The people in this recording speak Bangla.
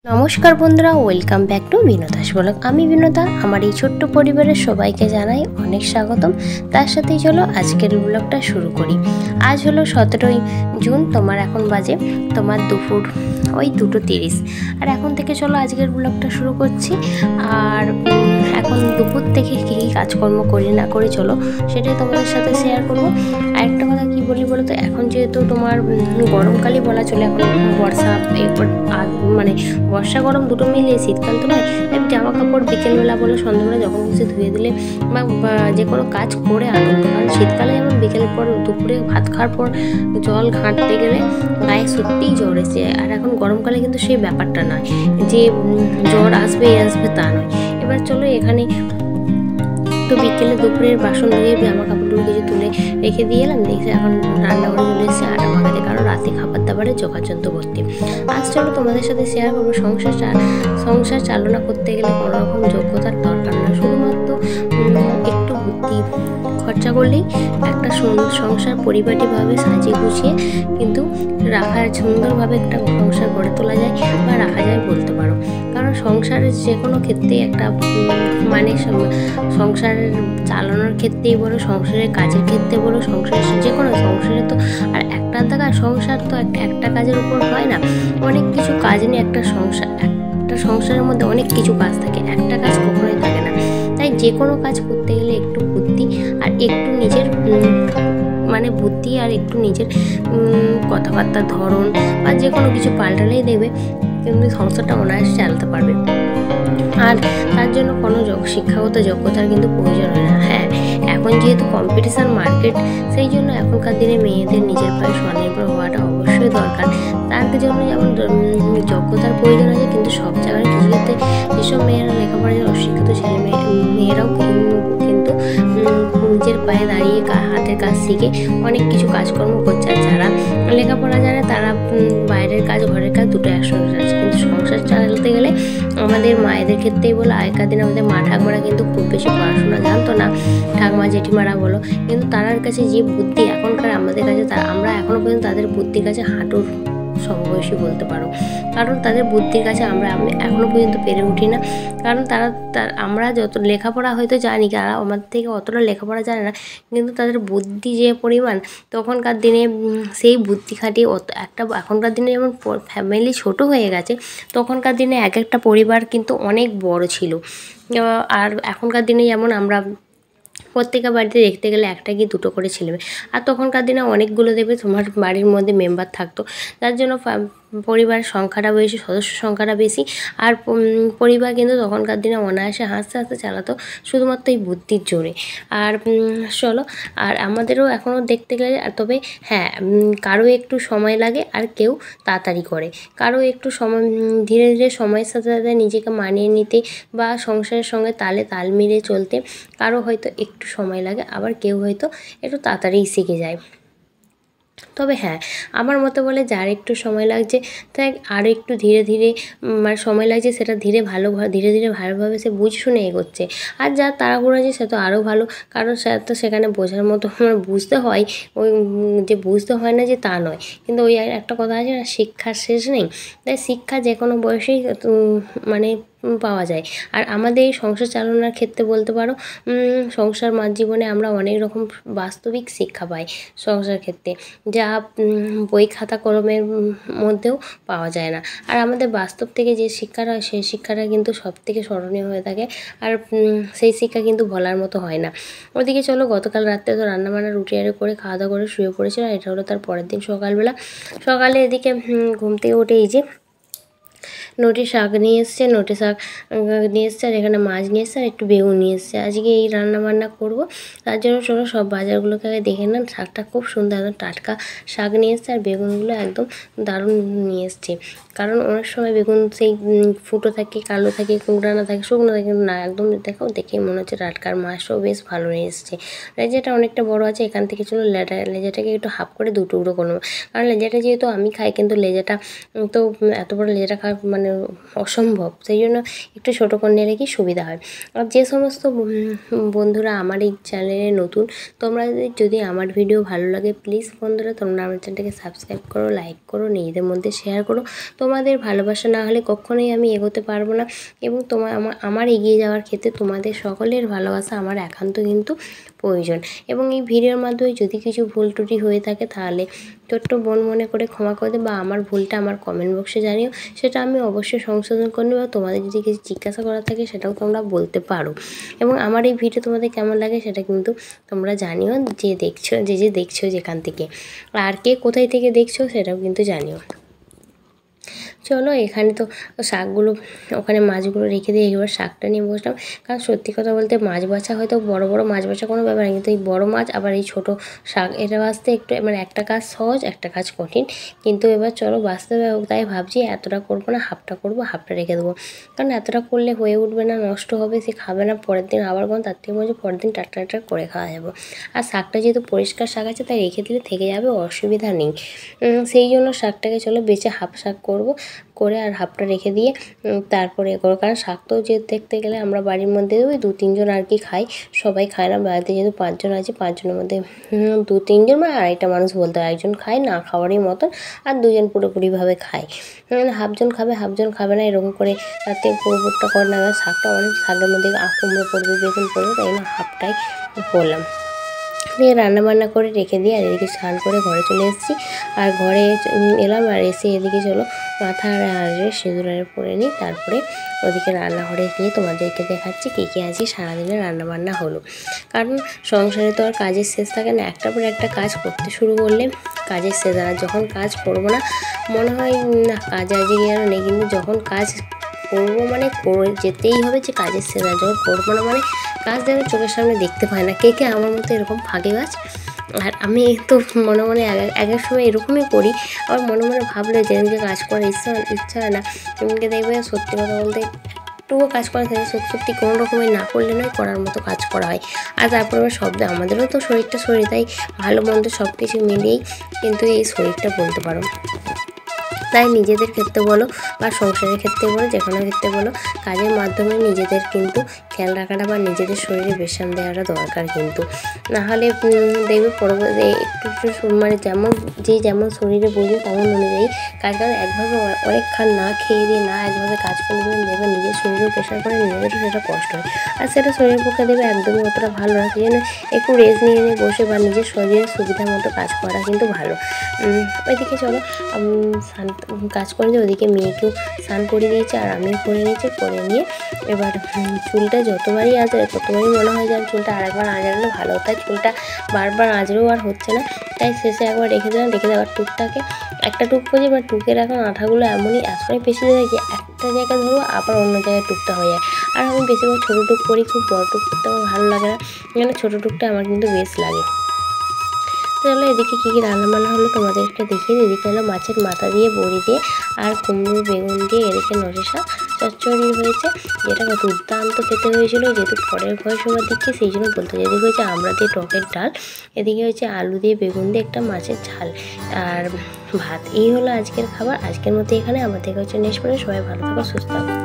নমস্কার বন্ধুরা, ওয়েলকাম ব্যাক টু বিনোদাস ব্লগ। আমি বিনোদা। আমার এই ছোট্ট পরিবারের সবাইকে জানাই অনেক স্বাগতম। তার সাথেই চলো আজকের ব্লগটা শুরু করি। আজ হলো 17ই জুন। এখন বাজে দুপুর ওই 2:30। আর এখন থেকে চলো আজকের ব্লগটা শুরু করছি। আর এখন দুপুর থেকে কী কী কাজকর্ম করি না করি চলো সেটাই তোমাদের সাথে শেয়ার করবো। আর একটা কথা কী বলি বলো তো, এখন যেহেতু তোমার গরমকালই বলা চলে, এখন বর্ষা এরপর মানে বর্ষা গরম দুটো মিলিয়ে শীতকাল তো নয়। জামা কাপড় বিকেলবেলা বলো সন্ধ্যাবেলা যখন কিছু ধুয়ে দিলে বা যে কোনো কাজ করে আনন্দ। কারণ শীতকালে যেমন বিকেলের পর দুপুরে ভাত খাওয়ার পর জল ঘাঁটতে গেলে গায়ে সত্যিই জ্বর এসে যায়। আর এখন গরমকালে কিন্তু সেই ব্যাপারটা নয় যে জ্বর আসবে তা নয়। এবার চলো এখানে তো বিকেলে দুপুরের বাসন ধুয়ে জামা কাপড়গুলো কিছু তুলে রেখে দিয়ে এলাম। দেখছি এখন রান্নাঘরে চলে এসেছে আটা মাখাতে, কারণ রাতে খাবার দাবারে যোগাযন্ত্র করতে। আজ চলো তোমাদের সাথে শেয়ার করবো সংসার চালনা করতে গেলে কোনো রকম যোগ্যতার দরকার না, শুধুমাত্র একটু বুদ্ধি খরচা করলেই একটা সংসার পরিপাটিভাবে সাজিয়ে গুছিয়ে কিন্তু সুন্দরভাবে একটা সংসার গড়ে তোলা যায় বা রাখা যায় বলতে পারো। কারণ সংসারের যে কোনো ক্ষেত্রে একটা মানে সংসারের চালানোর ক্ষেত্রেই বলো, সংসারের কাজের ক্ষেত্রে বলো, সংসারের যে কোনো সংসারে তো আর একটা সংসার তো একটা কাজের উপর হয় না। অনেক কিছু কাজ নিয়ে একটা সংসারের মধ্যে অনেক কিছু কাজ থাকে, একটা কাজ কখনোই থাকে না। তাই যে কোনো কাজ করতে গেলে একটু বুদ্ধি আর একটু নিজের বুদ্ধি আর একটু নিজের কথাবার্তার ধরন বা যে কোনো কিছু পাল্টালেই দেবে কিন্তু সংসারটা অনায়াসে চালাতে পারবে। আর তার জন্য কোনো শিক্ষাগত যোগ্যতার কিন্তু প্রয়োজন হয় না। হ্যাঁ, এখন যেহেতু কম্পিটিশান মার্কেট, সেই জন্য এখনকার দিনে মেয়েদের নিজের পায়ে স্বনির্ভর হওয়াটা অবশ্যই দরকার। তার জন্য যেমন যোগ্যতার প্রয়োজন আছে, কিন্তু সব জায়গায় কিছু ক্ষেত্রে যেসব মেয়েরা লেখাপড়ায় অশিক্ষিত মেয়েরাও কিন্তু নিজের পায়ে দাঁড়িয়ে হাতের কাজ শিখে অনেক কিছু কাজকর্ম করছে। আর যারা লেখাপড়া জানে তারা বাইরের কাজ ঘরের কাজ দুটো একসঙ্গে আছে। কিন্তু সংসার চালাতে গেলে আমাদের মায়েদের ক্ষেত্রেই বলো, আগেকার দিনে আমাদের মা ঠাকুমারা কিন্তু খুব বেশি পড়াশোনা জানতো না, ঠাকুমা জেঠিমারা বলো, কিন্তু তার কাছে যে বুদ্ধি এখনকার আমাদের কাছে, আমরা এখনও পর্যন্ত তাদের বুদ্ধির কাছে হাঁটুর সমবয়সী বলতে পারো। কারণ তাদের বুদ্ধির কাছে আমরা এখনও পর্যন্ত পেরে উঠি না। কারণ আমরা যত লেখাপড়া হয়তো জানি, তারা আমাদের থেকে অতটা লেখাপড়া জানে না, কিন্তু তাদের বুদ্ধি যে পরিমাণ, তখনকার দিনে সেই বুদ্ধি খাটিয়ে এখনকার দিনে যেমন ফ্যামিলি ছোট হয়ে গেছে, তখনকার দিনে এক একটা পরিবার কিন্তু অনেক বড় ছিল। আর এখনকার দিনে যেমন আমরা প্রত্যেকের বাড়িতে দেখতে গেলে একটা কি দুটো করে ছেলে মেয়ে, আর তখনকার দিনে অনেকগুলো দেবে তোমার বাড়ির মধ্যে মেম্বার থাকতো। যার জন্য পরিবারের সংখ্যাটা বেশি, সদস্য সংখ্যাটা বেশি। আর পরিবার কিন্তু তখনকার দিনে অনায়াসে হাসতে হাসতে চালাতো, শুধুমাত্র এই বুদ্ধির জোরে। আর চলো, আর আমাদেরও এখনও দেখতে গেলে, তবে হ্যাঁ, কারো একটু সময় লাগে আর কেউ তাড়াতাড়ি করে। কারো একটু সময় ধীরে ধীরে সময়ের সাথে সাথে নিজেকে মানিয়ে নিতে বা সংসারের সঙ্গে তাল মিলিয়ে চলতে কারো হয়তো একটু সময় লাগে, আবার কেউ হয়তো একটু তাড়াতাড়িই শিখে যায়। তবে হ্যাঁ, আমার মতে বলে যার একটু সময় লাগছে তাই আরও একটু ধীরে ধীরে সময় লাগছে, সেটা ধীরে ধীরে ভালোভাবে সে বুঝে শুনে এগোচ্ছে। আর যার তাড়াহুড়ো আছে সে তো আরও ভালো, কারণ সে তো সেখানে বোঝার মতো বুঝতে হয়। ওই যে বুঝতে হয় না যে তা নয়, কিন্তু ওই একটা কথা আছে না, শিক্ষার শেষ নেই। তাই শিক্ষা যে কোনো বয়সেই পাওয়া যায়। আর আমাদের এই সংসার চালানোর ক্ষেত্রে বলতে পারো, সংসার জীবনে আমরা অনেক রকম বাস্তবিক শিক্ষা পাই সংসার ক্ষেত্রে, যা বই খাতা কলমের মধ্যেও পাওয়া যায় না। আর আমাদের বাস্তব থেকে যে শিক্ষাটা হয়, সেই শিক্ষাটা কিন্তু সব থেকে স্মরণীয় হয়ে থাকে। আর সেই শিক্ষা কিন্তু বলার মতো হয় না। ওদিকে চলো, গতকাল রাত্রে তো রান্নাবান্না রুটি করে খাওয়া দাওয়া করে শুয়ে পড়েছিল। এটা হলো তার পরের দিন সকালে এদিকে ঘুম থেকে উঠে এই যে নোটে শাক নিয়ে এসছে, আর এখানে মাছ নিয়ে এসছে, আর একটু বেগুন নিয়ে এসছে। আজকে এই রান্নাবান্না করব, তার জন্য চলো সব বাজারগুলোকে আগে দেখে নেন। শাকটা খুব সুন্দর, একদম টাটকা শাক নিয়ে এসছে, আর বেগুনগুলো একদম দারুণ নিয়ে এসছে। কারণ অনেক সময় বেগুন সেই ফুটো থাকে, কালো থাকে, কুঁকড়ানো থাকে, শুকনো থাকে, না একদম দেখেই মনে হচ্ছে টাটকার। মাছটাও বেশ ভালো নিয়ে এসছে। লেজাটা অনেকটা বড় আছে, এখান থেকে চলো লেজাটাকে একটু হাফ করে 2 টুকরো করবো। কারণ লেজাটা যেহেতু আমি খাই, কিন্তু লেজাটা তো এত বড় লেজাটা মানে অসম্ভব, সেই জন্য একটু ছোটো করে নিলে কি সুবিধা হয়। আর যে সমস্ত বন্ধুরা আমার এই চ্যানেলে নতুন, তোমরা যদি আমার ভিডিও ভালো লাগে প্লিজ বন্ধুরা তোমরা আমার চ্যানেলটাকে সাবস্ক্রাইব করো, লাইক করো, নিজেদের মধ্যে শেয়ার করো। তোমাদের ভালোবাসা না হলে কখনোই আমি এগোতে পারবো না, এবং আমার এগিয়ে যাওয়ার ক্ষেত্রে তোমাদের সকলের ভালোবাসা আমার একান্ত কিন্তু প্রয়োজন। এবং এই ভিডিওর মাধ্যমে যদি কিছু ভুল ত্রুটি হয়ে থাকে তাহলে ছোট্ট বোন মনে করে ক্ষমা করে দেবে, বা আমার ভুলটা আমার কমেন্ট বক্সে জানিও, সেটা আমি অবশ্যই সংশোধন করে নেব। তোমাদের যদি কিছু জিজ্ঞাসা করা থাকে সেটাও তোমরা বলতে পারো। এবং আমার এই ভিডিও তোমাদের কেমন লাগে সেটা কিন্তু তোমরা জানিও, যে দেখছো যেখান থেকে, আর কে কোথায় থেকে দেখছো সেটাও কিন্তু জানিও। চলো, এখানে তো শাকগুলো, ওখানে মাছগুলো রেখে দিয়ে এবার শাকটা নিয়ে বসলাম। কারণ সত্যি কথা বলতে মাছ বাছা হয়তো বড় বড় মাছ বাছা কোনো ব্যাপার না, কিন্তু এই বড় মাছ আবার এই ছোটো শাক, এটা বাছতে একটু মানে একটা কাজ সহজ, একটা কাজ কঠিন। কিন্তু এবার চলো বাছতে হবে, তাই ভাবছি এতটা করবো না, হাফটা করবো, হাফটা রেখে দেবো। কারণ এতটা করলে হয়ে উঠবে না, নষ্ট হবে, সে খাবে না, পরের দিন আবার কোনো, তার থেকে মনে পরের দিন টাটকা করে খাওয়া যাবে। আর শাকটা যেহেতু পরিষ্কার শাক আছে তাই রেখে দিলে থেকে যাবে, অসুবিধা নেই। সেই জন্য শাকটাকে চলো বেছে হাফ শাক করবো, করে আর হাফটা রেখে দিয়ে তারপরে করো। কারণ শাক তো যে দেখতে গেলে আমরা বাড়ির মধ্যে ওই 2-3 জন আর কি খাই, সবাই খায় না। বাড়িতে যেহেতু 5 জন আছে, 5 জনের মধ্যে 2-3 জন মানে আড়াইটা মানুষ বলতে হয়, একজন খায় না খাওয়ারই মতন, আর 2 জন পুরোপুরিভাবে খায়। হাফজন খাবে, হাফজন খাবে না, এরকম করে তাতে পুরোপুরটা করে না। শাকটা অনেক, শাকের মধ্যে কুমড়ো পড়বে, বেগুন পড়বে, তাই না হাফটাই করলাম। দিয়ে রান্নাবান্না করে রেখে দিয়ে আর এদিকে স্নান করে ঘরে চলে এসেছি। আর ঘরে এলাম, আর এসে এদিকে চলো মাথা আর সিঁদুর পরে নিই, তারপরে ওদিকে রান্নাঘরে গিয়ে তোমাদেরকে দেখাচ্ছি কী কী আজকে সারাদিনে রান্নাবান্না হলো। কারণ সংসারে তো আর কাজের শেষ থাকে না, একটার পর একটা কাজ করতে শুরু করলে কাজের শেষ হয়। আর যখন কাজ করবো না মনে হয় না কাজ আজকে আর নেই, কিন্তু যখন কাজ করবো মানে করে যেতেই হবে, যে কাজের শেষ হয়। যখন করবো না মানে কাজ যেন চোখের সামনে দেখতে পায় না। কে আমার মতো এরকম ফাঁকে গাছ? আর আমি তো মনে মনে আগের সময় এরকমই করি, আবার মনে মনে ভাবলে যেদিনকে কাজ করার ইচ্ছা হয় না সেদিনকে দেখবে সত্যি কথা বলতে একটুও কাজ করা থাকে, সত্যি কোনো রকমের না করলে নয়, করার মতো কাজ করা হয়। আর তারপরে আমাদেরও তো শরীর, তাই ভালো মন্দ সব কিছু মিলিয়েই কিন্তু এই শরীরটা বলতে পারো। তাই নিজেদের ক্ষেত্রে বলো বা সংসারের ক্ষেত্রে বলো, যে কোনো ক্ষেত্রে বলো, কাজের মাধ্যমে নিজেদের কিন্তু খেয়াল রাখাটা বা নিজেদের শরীরে বিশ্রাম দেওয়াটা দরকার। কিন্তু নাহলে দেখবে পরবর্তী একটু মানে যেমন শরীরে বুঝবে তেমন অনুযায়ী কাজ। কারণ একভাবে অনেকক্ষণ না খেয়ে দিয়ে না একভাবে কাজ করে দেবেন, দেখবে নিজের শরীরেও প্রেশার করে, নিজেদেরও সেটা কষ্ট হয়, আর সেটা শরীরের পক্ষে দেবে একদমই অতটা ভালো না। সেই জন্য একটু রেস্ট নিয়ে বসে বা নিজের শরীরের সুবিধা মতো কাজ করা কিন্তু ভালো। ওইদিকে চলো কাজ করে দিয়ে ওদিকে মেয়েকেও স্নান করে দিয়েছে, আর আমিও করে নিয়েছি। করে নিয়ে এবার চুলটা যতবারই আঁচড়ে ততবারই মনে হয় যে চুলটা আরেকবার আঁচড়ালে ভালো হতো। চুলটা বারবার আঁচড়েও আর হচ্ছে না, তাই শেষে একবার রেখে দিলাম। রেখে দেওয়ার টুকটাকে একটা টুক করে, এবার টুকের এখন আঠাগুলো এতটাই পেশি যায় যে একটা জায়গায় ধরবো আবার অন্য জায়গায় টুকটা হয়ে যায়। আর আমি বেশিরভাগ ছোটো টুক করি, খুব বড় টুক করতে আমার ভালো লাগে না, মানে ছোটো টুকটা আমার কিন্তু বেশ লাগে। চলো এদিকে কী কী রান্নাবান্না হলো তোমাদের একটা দেখিয়ে দিই। এদিকে হলো মাছের মাথা দিয়ে বড়ি দিয়ে আর কুমড়ো বেগুন দিয়ে এদিকে নড়ে শাক চচ্চড়ি হয়েছে, যেটা দুর্দান্ত খেতে হয়েছিল। যেহেতু পরের ভয় সবার দিচ্ছি সেই জন্য বলতে চাই। এদিকে হয়েছে আমরা দিয়ে টকের ডাল, এদিকে হয়েছে আলু দিয়ে বেগুন দিয়ে একটা মাছের ঝাল, আর ভাত। এই হলো আজকের খাবার। আজকের মতো এখানে, আমার দেখা হচ্ছে নেক্সট পরে। সবাই ভালো থাকো, সুস্থ থাকো।